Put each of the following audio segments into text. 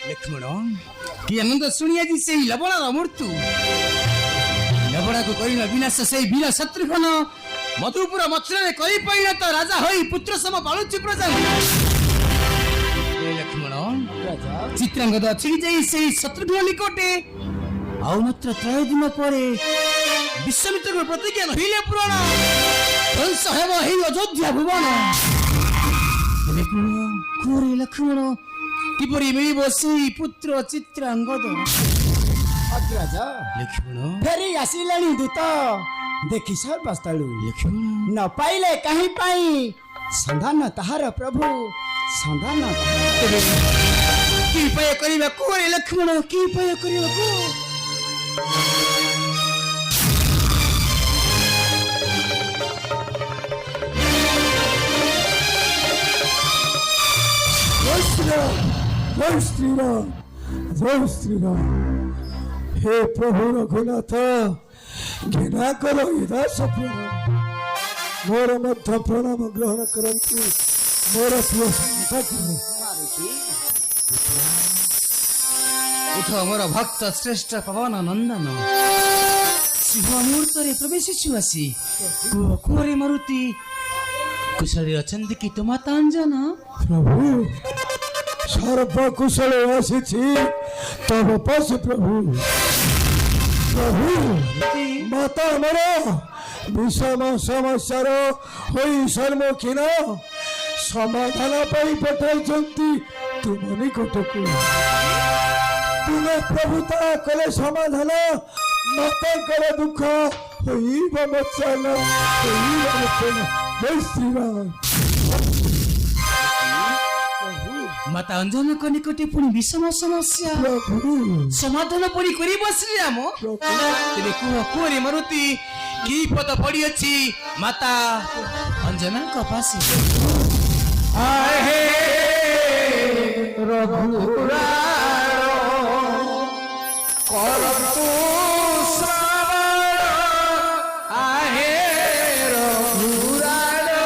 लक्ष्मण कि आनंद शुणी आज से लवणार मृत्यु लवणा को कर विनाश से वीर शत्रुघ्न मधुपुर मथुरा कई परिणत राजा होई पुत्र सम पालुची प्रजा लक्ष्मण चित्रांगद छिड़ी जाई से शत्रुघ्न निकटे आउ मात्र 3 दिन पर विश्वामित्र प्रतिज्ञा हईले पुराण ध्वंस हेब हे अयोध्या भुवन लक्ष्मण किपरि मिलिब सेई पुत्र चित्रांगद अग्रजा लक्ष्मण फेरी आसिलानी दूत देखि सर्वस्थलु लक्ष्मण न पाइले कहीं पाई संधान ताहार प्रभु संधान की उपाय करिबा कोरे लक्ष्मण की उपाय करिबा को जय श्री राम हे प्रभु रघुनाथ घृणा करो दास प्रणाम मोर मध्य प्रणाम ग्रहण करती मोर प्रिय उठ मोर भक्त श्रेष्ठ पवन नंदन शुभ मुहूर्त प्रवेश आसी कुरे मारुति कुशल अछंती कि तुम तांजना प्रभु सर्व कुशल आसी तब पश प्रभु प्रभु माता मोर विषम समस्यार होई सम्मुखीन समाधान पाई पठाई तुम निकटक तुम्हें प्रभुता कले समाधान मत करे दुख होई बमचन जय श्री राम माता अंजन को निकटे पुणी विषम समस्या समाधान पुणी करी बसली राम तेरे कुह कुरे मारुति की पद पड़ी अछि माता अंजना को पासी आहे रघुरारो करतु श्रवण आहे रघुरारो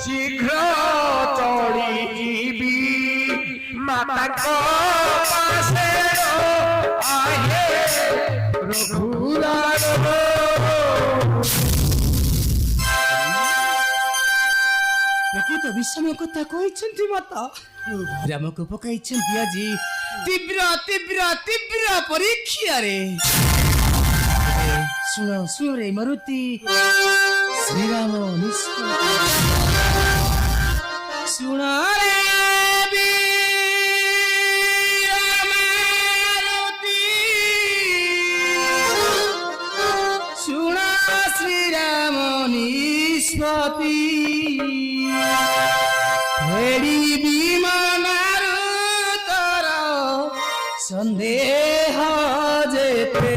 शीघ्र चढ़ी माता को पासे आहे रघुरारो तो विषम कथा कहते माता राम को पकाई आज তীব্র তীব্র তীব্র পরীক্ষারে শুণ শুণ রে মারুতি শ্রীরাম নিষ্পত্তি শুণ রে বীর মারুতি শুণ শ্রীরাম নিষ্পত্তি হেৰি বিমানাৰু তৰ সন্দেহ যেতে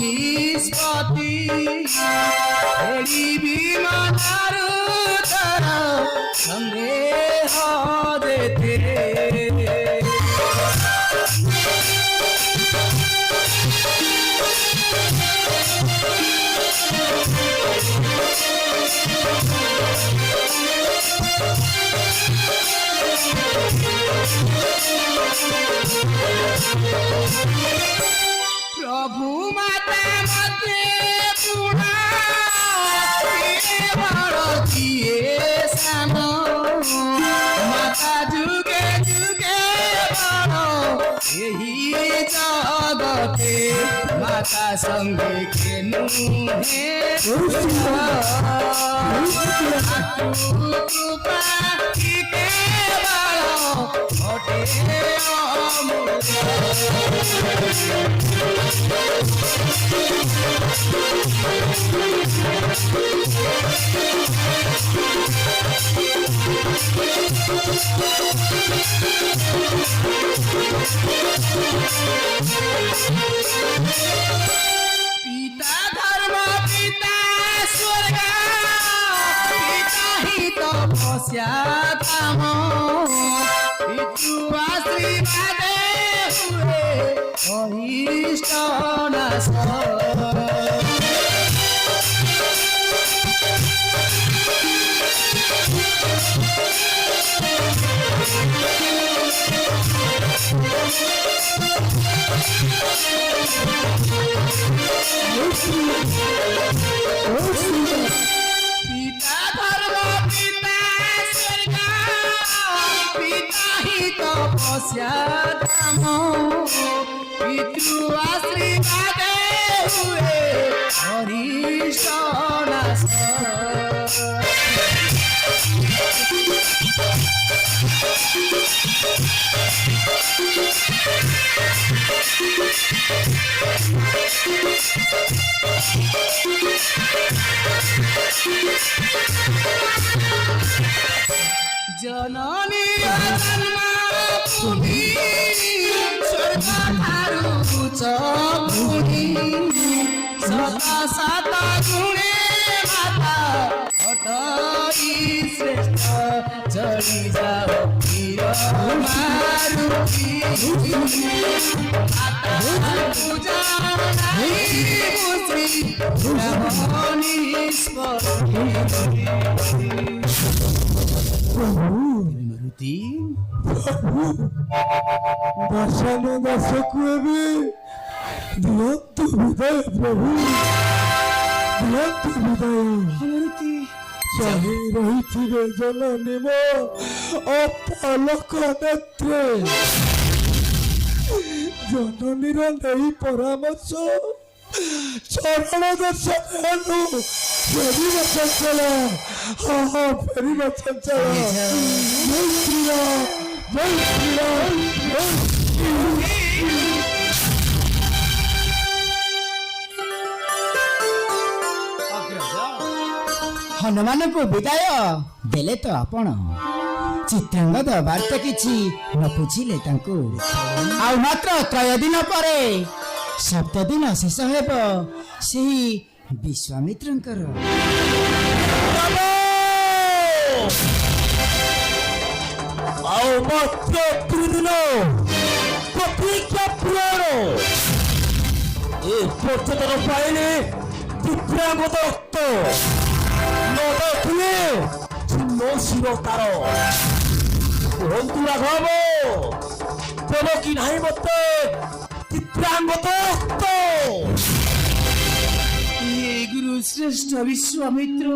নিষ্পত্তি হেৰি বিমানাৰু তৰ সন্দেহ যেতে প্রভু মাতা মতে পুরা বড় দিয়ে সাম মাতা যুগে যুগে বড় এই জগতে মাতা সঙ্গে কেনু হে কৃপা কে বড় ঘটে পিতা ধর্ম পিতা স্বর্গ পিতা হি তপস্যা ধাম পিতৃ আশীর্বাদে হুয়ে অনিষ্ট নাশ পিতা ধর্ম পিতা স্বর্গ পিতা হি তপস্যা ধাম পিতৃ আশীর্বাদে হুয়ে অনিষ্ট নাশ জননী জন্মাভূমি স্বর্গ ঠারু উচ্চ ভূমি শত শত গুণে মাতা অটই শ্রেষ্ঠ চলি যাও প্রিয় মারুতি মাতা পূজা নাই শ্রী রাম নিষ্পত্তি মারুতি দাসানো দাসକୁ ଏବେ ଦିଅନ୍ତୁ ବିଦାୟ ପ୍ରଭୁ ଦିଅନ୍ତୁ ବିଦାୟ ମାରୁତି ଚାହିଁ ରହିଥିବେ ଜନନୀ ମୋ ଅପଲକ ନେତ୍ରେ ଜନନୀର ନେଇ ପରାମର୍ଶ ଚରଣ ଦର୍ଶନ ଫେରିବା ଚଞ୍ଚଳ ହଁ ଫେରିବା ଚଞ୍ଚଳ ଜୟ ଶ୍ରୀରାମ ଜୟ ଶ୍ରୀରାମ ଜୟ ହନୁମାନଙ୍କୁ ବିଦାୟ ଦେଲେ ତ ଆପଣ ଚିତ୍ରାଙ୍ଗଦ ବାର୍ତ୍ତା କିଛି ନ ବୁଝିଲେ ତାଙ୍କୁ ଆଉ ମାତ୍ର 3 ଦିନ ପରେ 7 ଦିନ ଶେଷ ହେବ ସେହି ବିଶ୍ୱାମିତ୍ରଙ୍କର ଆଉ ମାତ୍ର 3 ଦିନ ପ୍ରତୀକ୍ଷା ପୂରଣ ଏ ପର୍ଯ୍ୟଟନ ପାଇଲେ ଦିବ୍ୟାଙ୍ଗ ରକ୍ତ ନଦଥିଲେ ଛିନ୍ନ ଶିର ତାର କୁହନ୍ତୁ ରାଘବ ଦେବ କି ନାହିଁ ମତେ ଦିବ୍ୟାଙ୍ଗ ରକ୍ତ हे गुरु श्रेष्ठ विश्वामित्र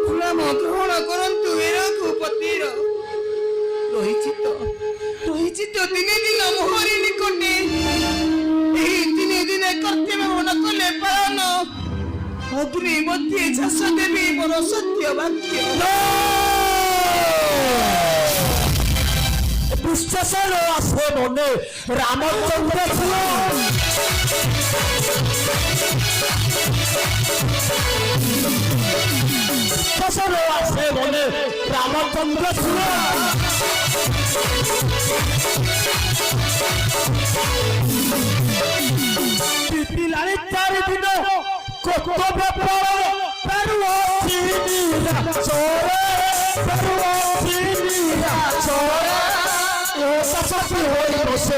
प्रणाम ग्रहण करंतु रघुपतिर रही दिने दिन मोहरी निकटे दिने दिने कर्तव्य मन कले पालन अग्नि मध्य झास देवी मोर सत्य वाक्य বিশ্বাসের আছে মনে রামচন্দ্র ছিল বিশ্বাসের আছে মনে রামচন্দ্র ছিল পিপিলারে চারিদিন কত ব্যাপার পেরুয়াছি চোরে পেরুয়াছি চোরে ও শাসকি হই বসে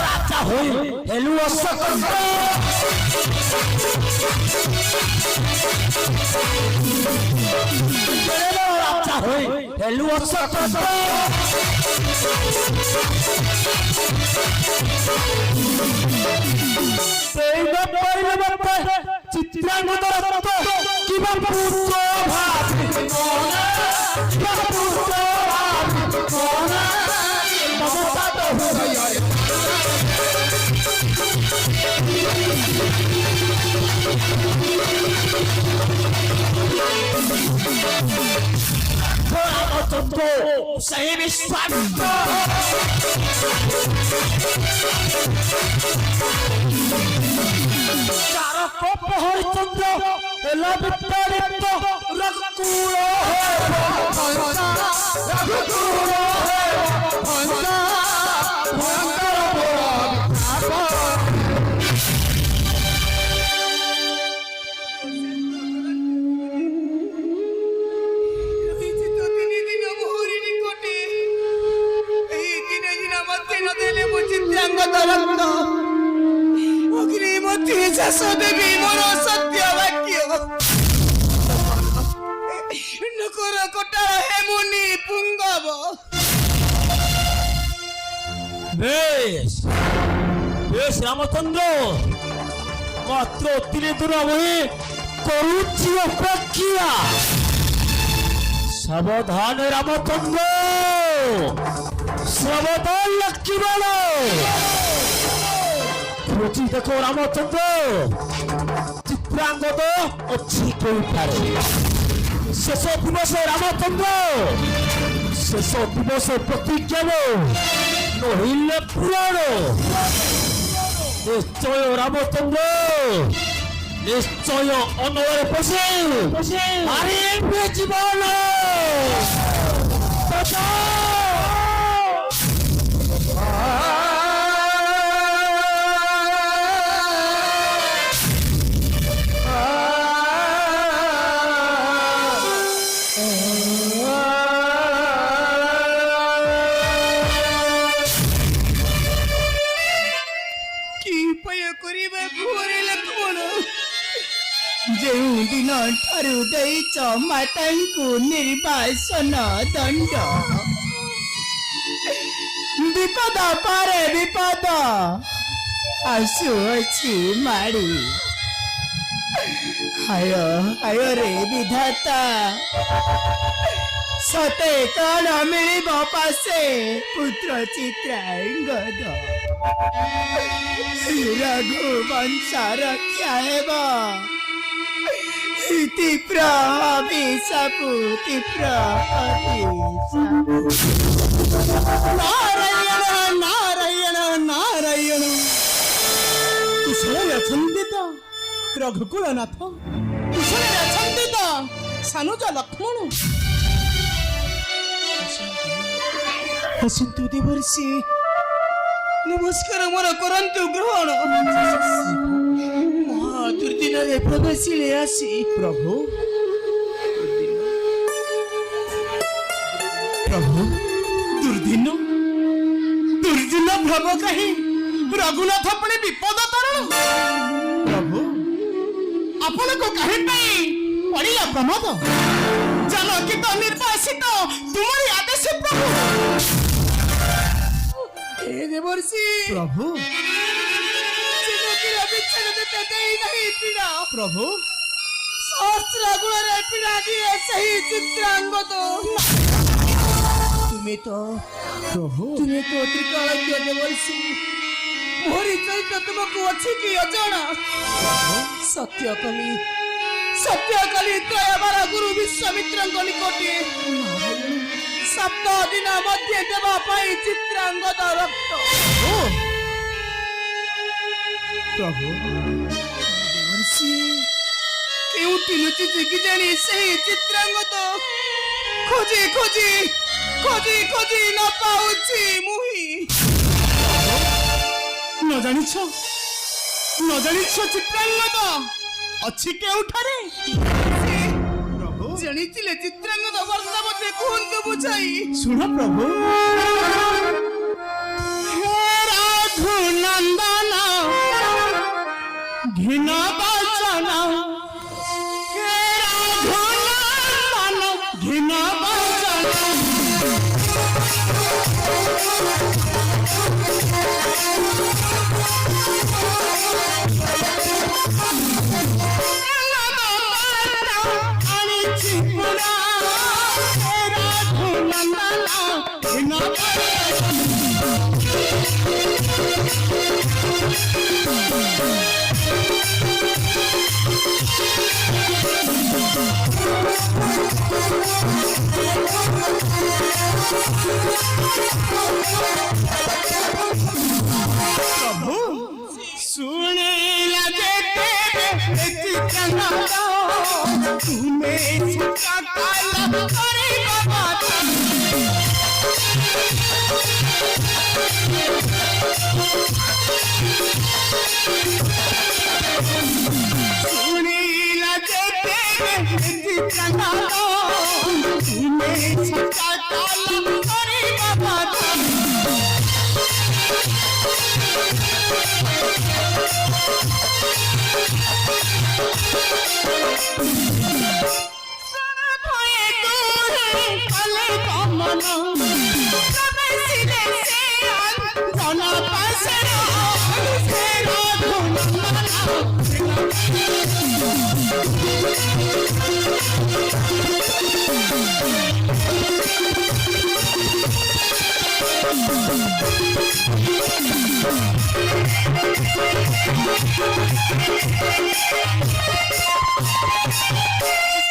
রাজা হই হেলু অসকন্ত রাজা হই হেলু অসকন্ত সেই ব্যাপারে ব্যাপারে চিত্রাঙ্গদ রক্ত কিবা পুত্র ভাবি মনে কিবা পুত্র ভাবি মনে মমতা তো হই রামচন্দ্র সেই বিশ্বামিত্র হরিচন্দ্র এলা বিদ্যালিপ্ত রঘুকুল দেবী মোর সত্য বাক্য নকর কোটা হেমুনি পুঙ্গব বেশ বেশ রামচন্দ্র মাত্র তিনে দূর আমি করুছি অপেক্ষা সাবধান রামচন্দ্র সাবধান লক্ষ্মী বলো বুঝি দেখো রামচন্দ্র চিত্রাঙ্গদ অছি কইপারে শেষ দিবস রামচন্দ্র শেষ দিবস প্রতিজ্ঞা নহিলে পুরাণ নিশ্চয় রামচন্দ্র নিশ্চয় অনরে বসে হারিয়ে জীবন ଯେଉଁଦିନ ଠାରୁ ଦେଇଛ ମାତାଙ୍କୁ ନିର୍ବାସନ ଦଣ୍ଡ ବିପଦ ପରେ ବିପଦ ଆସୁଅଛି ମାଡ଼ି ହାୟ ହାୟ ରେ ବିଧାତା ସତେ କଣ ମିଳିବ ପାଶେ ପୁତ୍ର ଚିତ୍ରାଙ୍ଗଦ ରଘୁ ବଂଶ ରକ୍ଷା ହେବ তীব্র অভিশাপু তীব্র নারায়ণ নারায়ণ নারায়ণ কুশলে ଅଛନ୍ତି ତ ରଘୁକୁଳନାଥ କୁଶଳେ ଅଛନ୍ତି ତ ସାନୁଜ ଲକ୍ଷ୍ମଣ ଆସନ୍ତୁ ଦେବର୍ଷି ନମସ୍କାର ମୋର କରନ୍ତୁ ଗ୍ରହଣ ମହା ଦୁର୍ଦିନରେ ପ୍ରବେଶିଲେ ଆସି ପ୍ରଭୁ प्रभु दुर्दिन दुर्दिन भ्रम कहीं रघुनाथ पुणी विपद तरण प्रभु आपण को कहीं पड़िया प्रमाद जानकी तो निर्वासित तुम्हारी आदेश प्रभु हे देवर्षि प्रभु प्रभु सहस्र गुण पीड़ा दिए सही चित्रांगद तुम्हें तो त्रिकालज्ञ देवर्षि मोहरी चरित्र तुमको अच्छी की अजाना सत्य कली त्रयबार गुरु विश्वामित्र निकटे सप्त दिन मध्य देवा पाई चित्रांगद रक्त प्रभु देवर्षि केउटी लुचिଛି କି ଜାଣି ସେହି ଚିତ୍ରାଙ୍ଗଦ ଖୋଜି ଖୋଜି ଖୋଜି ଖୋଜି ନ ପାଉଛି ମୁହିଁ ନ ଜାଣିଛ ଚିତ୍ରାଙ୍ଗଦ ଅଛି କେଉଁଠାରେ ପ୍ରଭୁ ଜାଣିଥିଲେ ଚିତ୍ରାଙ୍ଗଦ ବର୍ଷା ମୋତେ କୁହନ୍ତୁ ବୁଝାଇ ଶୁଣ ପ୍ରଭୁ ହେ ରଘୁନନ୍ଦନ ଘିନ ବଚନ प्रभु सुने लगे तुम्हें छिका काला करे बाबा सुने लगे छिका तुम्हें छिका काला करे बाबा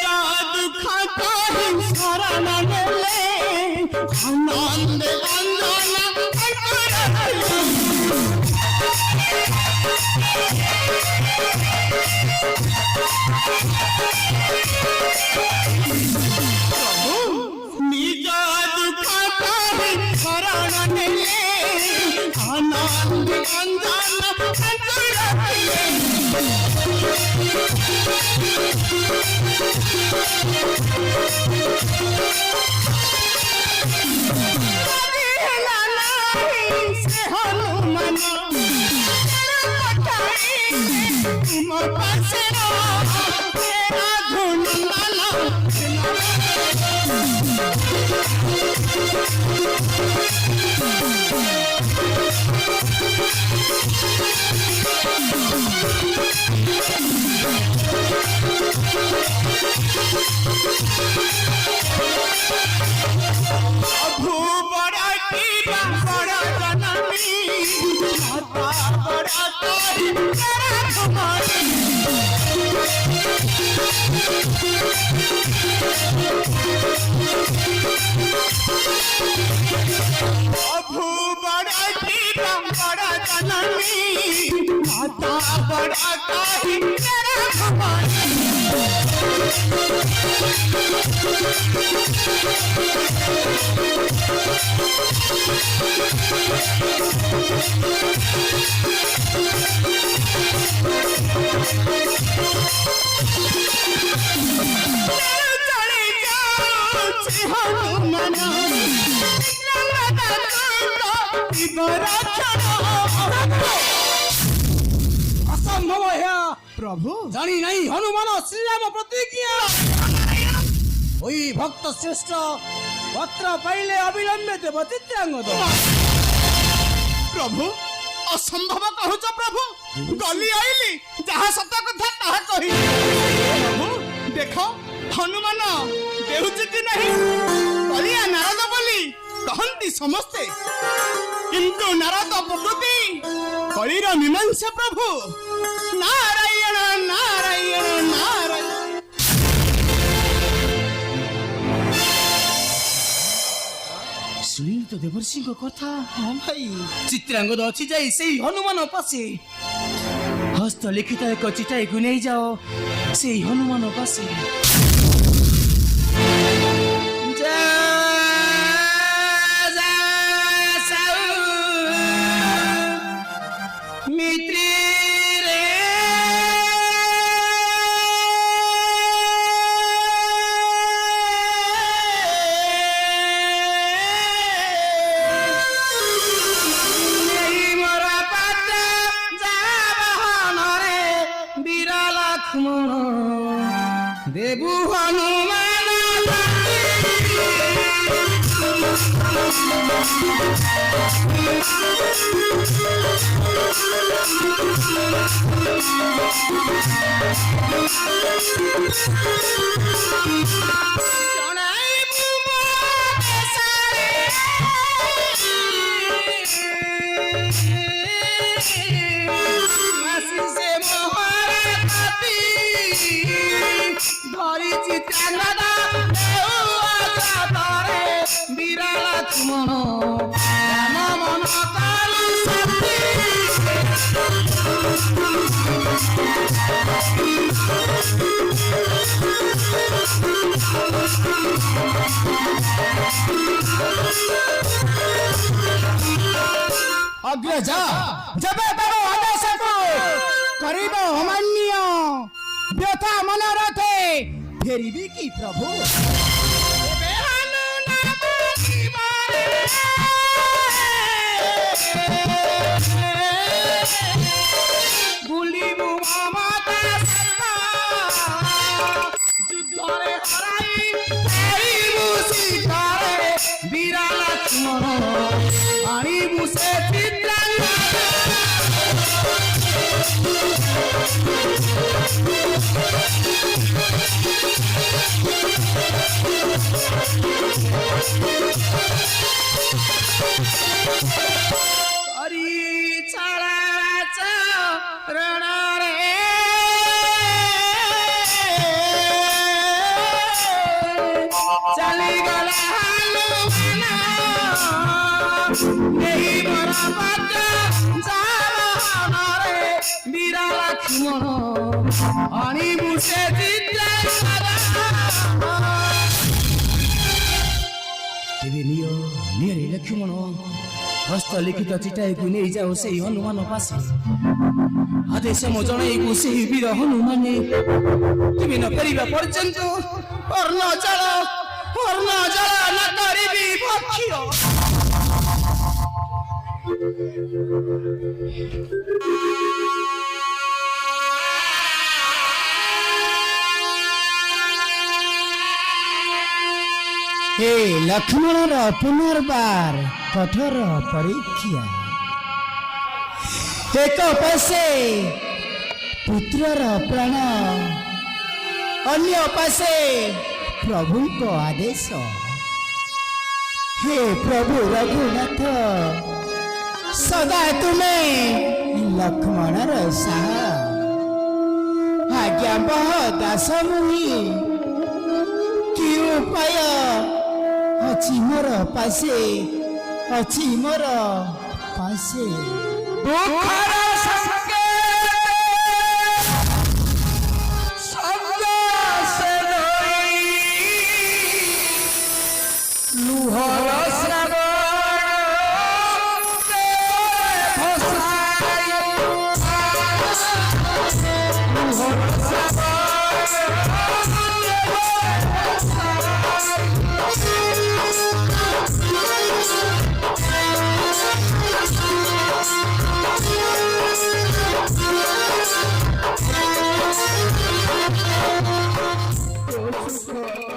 जादू खाता है शरण ले आनंद निजा दुख है शरण ले आनंद माता बड़ा काही तेरा भगवान चले जाओ ହନୁମାନ ଅସମ୍ଭବ ଏହା ପ୍ରଭୁ ଜାଣି ନାହିଁ ହନୁମାନ ଶ୍ରୀରାମ ପ୍ରତିଜ୍ଞା ওই ভক্ত শ্রেষ্ঠ পত্র পাইলে অবিলম্বে দেব চিত্রাঙ্গদ প্রভু অসম্ভব কହୁଛ প্রভু গলি আইলি যাহা সত কথা তাহা কহিলি প্রভু দেখ হনুমান দেউছি কি ନାହିଁ কলিয়া নারদ ବୋଲି কহନ୍ତି ସମସ୍ତେ কিন্তু নারদ প্রকৃতি কলির মীমাংসা প্রভু নারায়ণ নারায়ণ নারায়ণ শুনিল তো দেবর্ষিଙ୍କ কথা ହଁ ଭାଇ ଚିତ୍ରାଙ୍ଗଦ ଅଛି ଯାଇ ସେଇ ହନୁମାନ ପାଶେ ହସ୍ତ ଲିଖିତ ଏକ ଚିଠାକୁ ନେଇଯାଅ ସେଇ ହନୁମାନ ପାଶେ দেবু হনুমান ধরি চিত্রাঙ্গদ বিরালা তুমন রাম মন কালু শক্তি ଅଗ୍ରଜ ଯେବେ ତମ ଆଦେଶକୁ କରିବ ଅମାନ୍ୟ ବ୍ୟଥା ମନ ରଖେ ଫେରିବି କି ପ୍ରଭୁ বুলিবু মমতা সর্বা যুদ্ধরে হরাই আইবু শিখরে বিরালা তুমন আনিবু সে চিত্রাঙ্গদ হরি ছাড়া চরণরে চালি গলা হনুমান নেই মোর পদ যাবনরে বিরালা তুমন আনিবু সে চিত্রাঙ্গদ তেবে নিয় নিয়ে লক্ষ্মণ হস্ত লিখিত চিঠাକୁ ନେଇଯାଉ ସେଇ ହନୁମାନ ପାଶେ ଆଦେଶ ମୋ ଜଣେଇବୁ ସେଇ ବୀର ହନୁମାନେ ତୁମେ ନ କରିବା ପର୍ଯ୍ୟନ୍ତ ଅର୍ଣ୍ଣ ଜଳ ନ କରିବି ଭକ୍ଷ୍ୟ हे ଲକ୍ଷ୍ମଣର ପୁନର୍ବାର କଠୋର ପରୀକ୍ଷା ଏକ ପାଶେ ପୁତ୍ରର ପ୍ରାଣ ଅନ୍ୟ ପାଶେ ପ୍ରଭୁଙ୍କ ଆଦେଶ हे ପ୍ରଭୁ ରଘୁନାଥ ସଦା ତୁମେ ଲକ୍ଷ୍ମଣର ସାହା ଆଜ୍ଞାବହ ଦାସ ମୁନି କି ଉପାୟ ଅଛି ମୋର ପାଶେ ଅଛି ମୋର ପାଶେ ଦୁଃଖର ସଂକେତ ଶବ୍ଦ ସେ ଧରି ଲୁହର ଶ୍ରାବଣ ଭସାଇ ଲୁହର ଶ୍ରାବଣ ଦୁଃଖ